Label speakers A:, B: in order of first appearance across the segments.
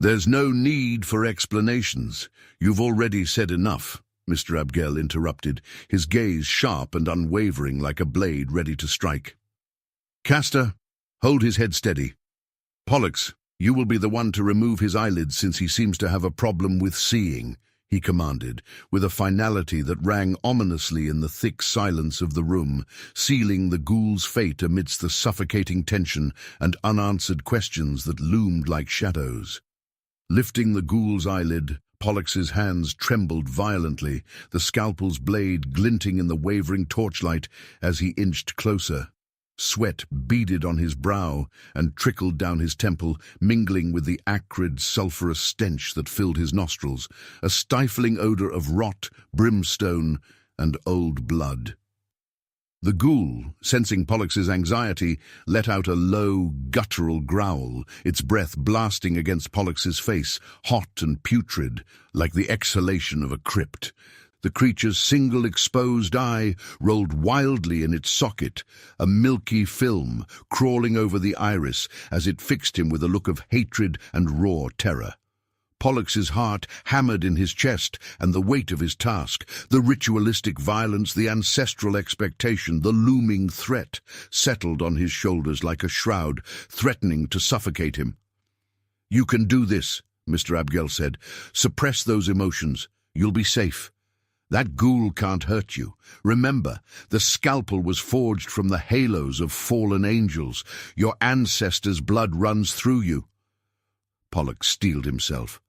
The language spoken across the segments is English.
A: "There's no need for explanations. You've already said enough," Mr. Abgel interrupted, his gaze sharp and unwavering like a blade ready to strike. "Castor, hold his head steady. Pollux, you will be the one to remove his eyelids since he seems to have a problem with seeing," he commanded, with a finality that rang ominously in the thick silence of the room, sealing the ghoul's fate amidst the suffocating tension and unanswered questions that loomed like shadows. Lifting the ghoul's eyelid, Pollux's hands trembled violently, the scalpel's blade glinting in the wavering torchlight as he inched closer. Sweat beaded on his brow and trickled down his temple, mingling with the acrid, sulphurous stench that filled his nostrils, a stifling odor of rot, brimstone, and old blood. The ghoul, sensing Pollux's anxiety, let out a low, guttural growl, its breath blasting against Pollux's face, hot and putrid, like the exhalation of a crypt. The creature's single exposed eye rolled wildly in its socket, a milky film crawling over the iris as it fixed him with a look of hatred and raw terror. Pollux's heart hammered in his chest, and the weight of his task, the ritualistic violence, the ancestral expectation, the looming threat, settled on his shoulders like a shroud, threatening to suffocate him. "You can do this," Mr. Abgel said. "Suppress those emotions. You'll be safe. That ghoul can't hurt you. Remember, the scalpel was forged from the halos of fallen angels. Your ancestors' blood runs through you." Pollux steeled himself.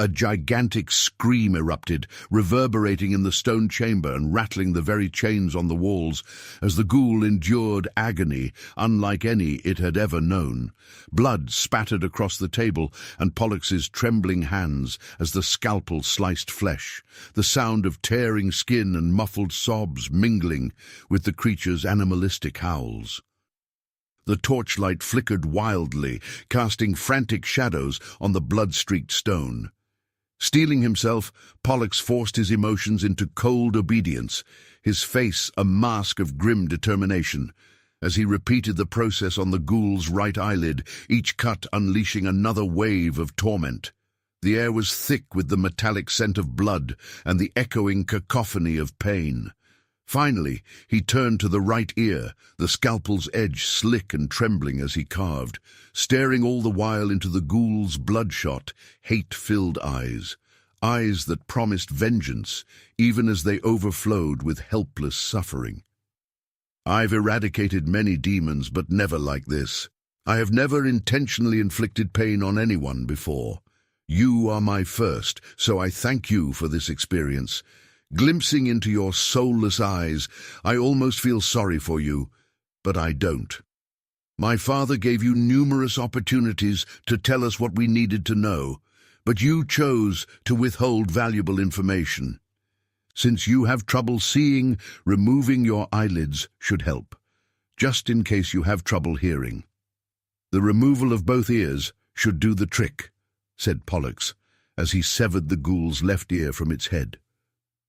A: A gigantic scream erupted, reverberating in the stone chamber and rattling the very chains on the walls, as the ghoul endured agony unlike any it had ever known. Blood spattered across the table and Pollux's trembling hands as the scalpel sliced flesh, the sound of tearing skin and muffled sobs mingling with the creature's animalistic howls. The torchlight flickered wildly, casting frantic shadows on the blood-streaked stone. Steeling himself, Pollux forced his emotions into cold obedience, his face a mask of grim determination. As he repeated the process on the ghoul's right eyelid, each cut unleashing another wave of torment. The air was thick with the metallic scent of blood and the echoing cacophony of pain. Finally, he turned to the right ear, the scalpel's edge slick and trembling as he carved, staring all the while into the ghoul's bloodshot, hate-filled eyes that promised vengeance, even as they overflowed with helpless suffering. "I've eradicated many demons, but never like this. I have never intentionally inflicted pain on anyone before. You are my first, so I thank you for this experience. Glimpsing into your soulless eyes, I almost feel sorry for you, but I don't. My father gave you numerous opportunities to tell us what we needed to know, but you chose to withhold valuable information. Since you have trouble seeing, removing your eyelids should help, just in case you have trouble hearing. The removal of both ears should do the trick," said Pollux, as he severed the ghoul's left ear from its head.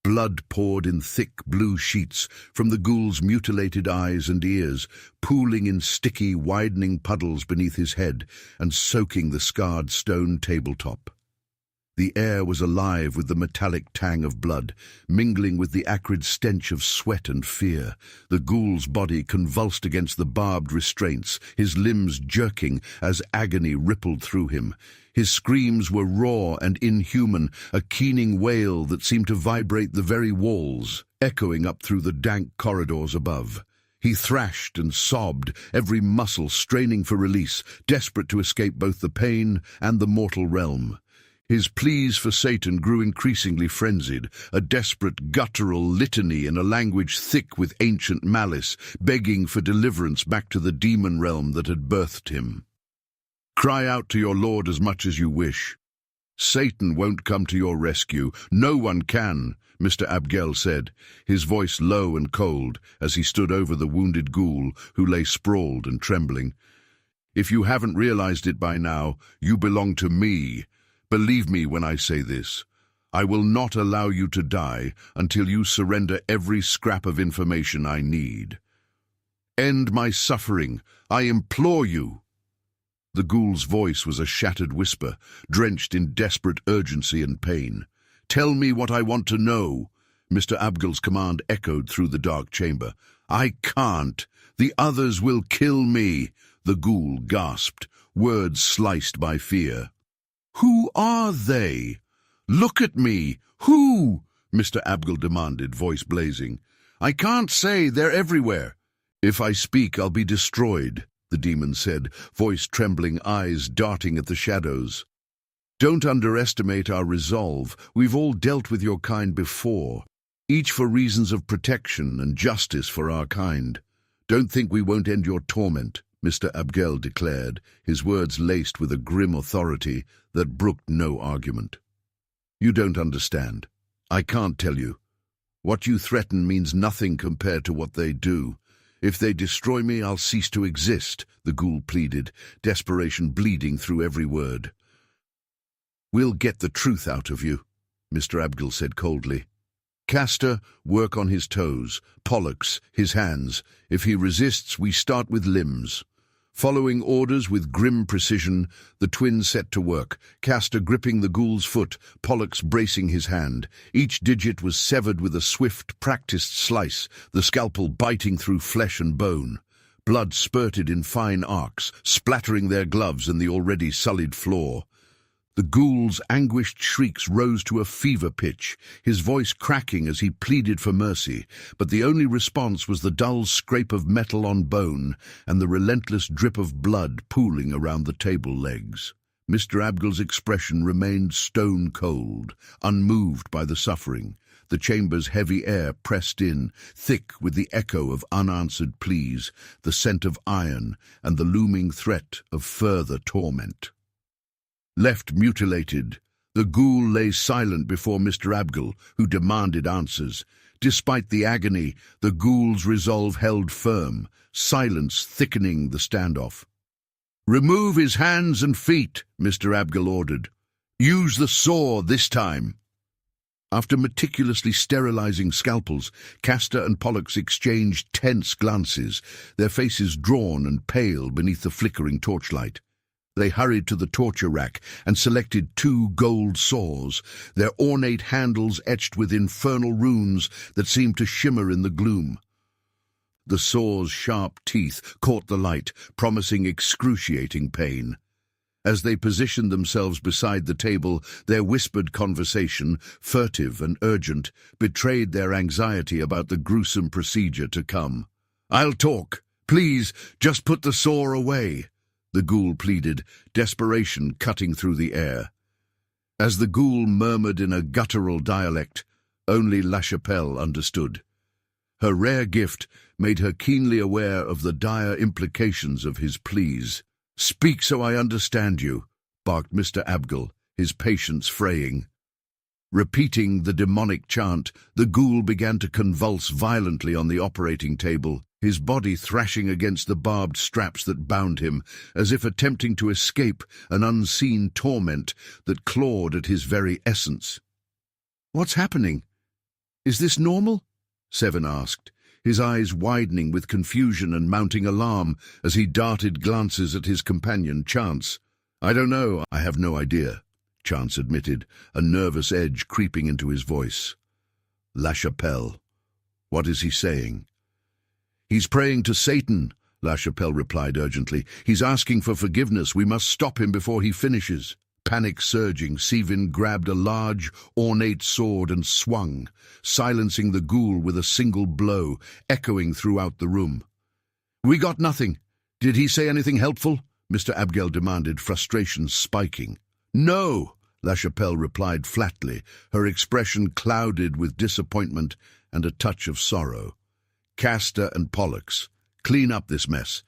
A: Blood poured in thick blue sheets from the ghoul's mutilated eyes and ears, pooling in sticky, widening puddles beneath his head and soaking the scarred stone tabletop. The air was alive with the metallic tang of blood, mingling with the acrid stench of sweat and fear. The ghoul's body convulsed against the barbed restraints, his limbs jerking as agony rippled through him. His screams were raw and inhuman, a keening wail that seemed to vibrate the very walls, echoing up through the dank corridors above. He thrashed and sobbed, every muscle straining for release, desperate to escape both the pain and the mortal realm. His pleas for Satan grew increasingly frenzied, a desperate guttural litany in a language thick with ancient malice, begging for deliverance back to the demon realm that had birthed him. "Cry out to your Lord as much as you wish. Satan won't come to your rescue. No one can," Mr. Abgel said, his voice low and cold as he stood over the wounded ghoul who lay sprawled and trembling. "If you haven't realized it by now, you belong to me. Believe me when I say this. I will not allow you to die until you surrender every scrap of information I need. End my suffering, I implore you." The ghoul's voice was a shattered whisper, drenched in desperate urgency and pain. "Tell me what I want to know." Mr. Abgel's command echoed through the dark chamber. "I can't. The others will kill me," the ghoul gasped, words sliced by fear. "Who are they? Look at me. Who?" Mr. Abgel demanded, voice blazing. "I can't say. They're everywhere." "If I speak, I'll be destroyed," the demon said, voice trembling, eyes darting at the shadows. "Don't underestimate our resolve. We've all dealt with your kind before, each for reasons of protection and justice for our kind. Don't think we won't end your torment," Mr. Abgel declared, his words laced with a grim authority that brooked no argument. "You don't understand. I can't tell you. What you threaten means nothing compared to what they do. If they destroy me, I'll cease to exist," the ghoul pleaded, desperation bleeding through every word. "We'll get the truth out of you," Mr. Abgel said coldly. "Castor, work on his toes. Pollux, his hands. If he resists, we start with limbs." Following orders with grim precision, the twins set to work, Castor gripping the ghoul's foot, Pollux bracing his hand. Each digit was severed with a swift, practiced slice, the scalpel biting through flesh and bone. Blood spurted in fine arcs, splattering their gloves and the already sullied floor. The ghoul's anguished shrieks rose to a fever pitch, his voice cracking as he pleaded for mercy, but the only response was the dull scrape of metal on bone and the relentless drip of blood pooling around the table legs. Mr. Abgel's expression remained stone cold, unmoved by the suffering. The chamber's heavy air pressed in, thick with the echo of unanswered pleas, the scent of iron, and the looming threat of further torment. Left mutilated, the ghoul lay silent before Mr. Abgel, who demanded answers. Despite the agony, the ghoul's resolve held firm, silence thickening the standoff. "Remove his hands and feet," Mr. Abgel ordered. "Use the saw this time." After meticulously sterilizing scalpels, Castor and Pollux exchanged tense glances, their faces drawn and pale beneath the flickering torchlight. They hurried to the torture rack and selected 2 gold saws, their ornate handles etched with infernal runes that seemed to shimmer in the gloom. The saw's sharp teeth caught the light, promising excruciating pain. As they positioned themselves beside the table, their whispered conversation, furtive and urgent, betrayed their anxiety about the gruesome procedure to come. "I'll talk. Please, just put the saw away," the ghoul pleaded, desperation cutting through the air. As the ghoul murmured in a guttural dialect, only LaChapelle understood. Her rare gift made her keenly aware of the dire implications of his pleas. "Speak so I understand you," barked Mr. Abgel, his patience fraying. Repeating the demonic chant, the ghoul began to convulse violently on the operating table, his body thrashing against the barbed straps that bound him, as if attempting to escape an unseen torment that clawed at his very essence. "What's happening? Is this normal?" Sevyn asked, his eyes widening with confusion and mounting alarm as he darted glances at his companion, Chance. "I don't know. I have no idea," Chance admitted, a nervous edge creeping into his voice. "LaChapelle. What is he saying?" "He's praying to Satan," LaChapelle replied urgently. "He's asking for forgiveness. We must stop him before he finishes." Panic surging, Sevyn grabbed a large, ornate sword and swung, silencing the ghoul with a single blow, echoing throughout the room. "We got nothing. Did he say anything helpful?" Mr. Abgel demanded, frustration spiking. "No," LaChapelle replied flatly, her expression clouded with disappointment and a touch of sorrow. "Castor and Pollux, clean up this mess.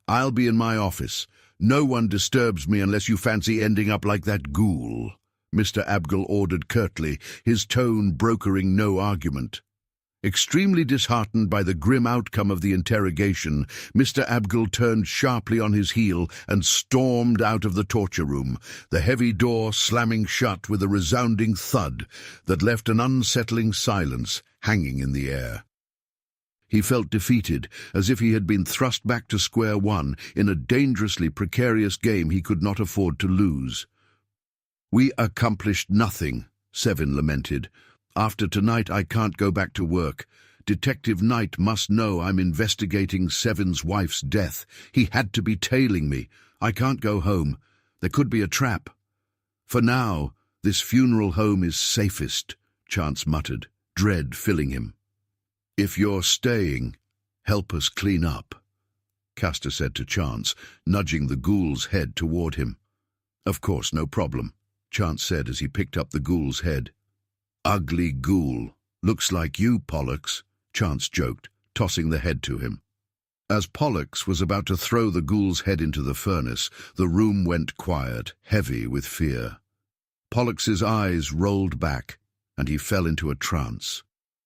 A: I'll be in my office. No one disturbs me unless you fancy ending up like that ghoul," Mr. Abgel ordered curtly, his tone brokering no argument. Extremely disheartened by the grim outcome of the interrogation, Mr. Abgel turned sharply on his heel and stormed out of the torture room, the heavy door slamming shut with a resounding thud that left an unsettling silence hanging in the air. He felt defeated, as if he had been thrust back to square one in a dangerously precarious game he could not afford to lose. "We accomplished nothing," Sevyn lamented. "After tonight I can't go back to work. Detective Knight must know I'm investigating Sevyn's wife's death. He had to be tailing me. I can't go home. There could be a trap." "For now, this funeral home is safest," Chance muttered, dread filling him. "If you're staying, help us clean up," Castor said to Chance, nudging the ghoul's head toward him. "Of course, no problem," Chance said as he picked up the ghoul's head. "Ugly ghoul. Looks like you, Pollux," Chance joked, tossing the head to him. As Pollux was about to throw the ghoul's head into the furnace, the room went quiet, heavy with fear. Pollux's eyes rolled back, and he fell into a trance.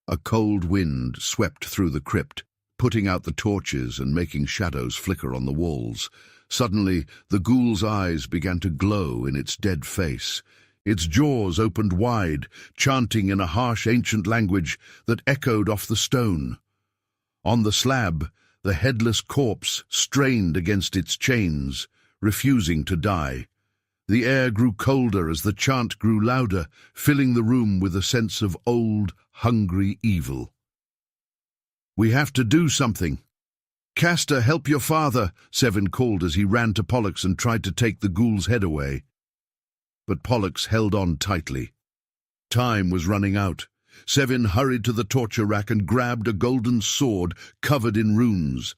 A: A cold wind swept through the crypt, putting out the torches and making shadows flicker on the walls. Suddenly, the ghoul's eyes began to glow in its dead face. Its jaws opened wide, chanting in a harsh ancient language that echoed off the stone. On the slab, the headless corpse strained against its chains, refusing to die. The air grew colder as the chant grew louder, filling the room with a sense of old, hungry evil. "We have to do something." "Castor, help your father," Sevyn called as he ran to Pollux and tried to take the ghoul's head away. But Pollux held on tightly. Time was running out. Sevyn hurried to the torture rack and grabbed a golden sword covered in runes.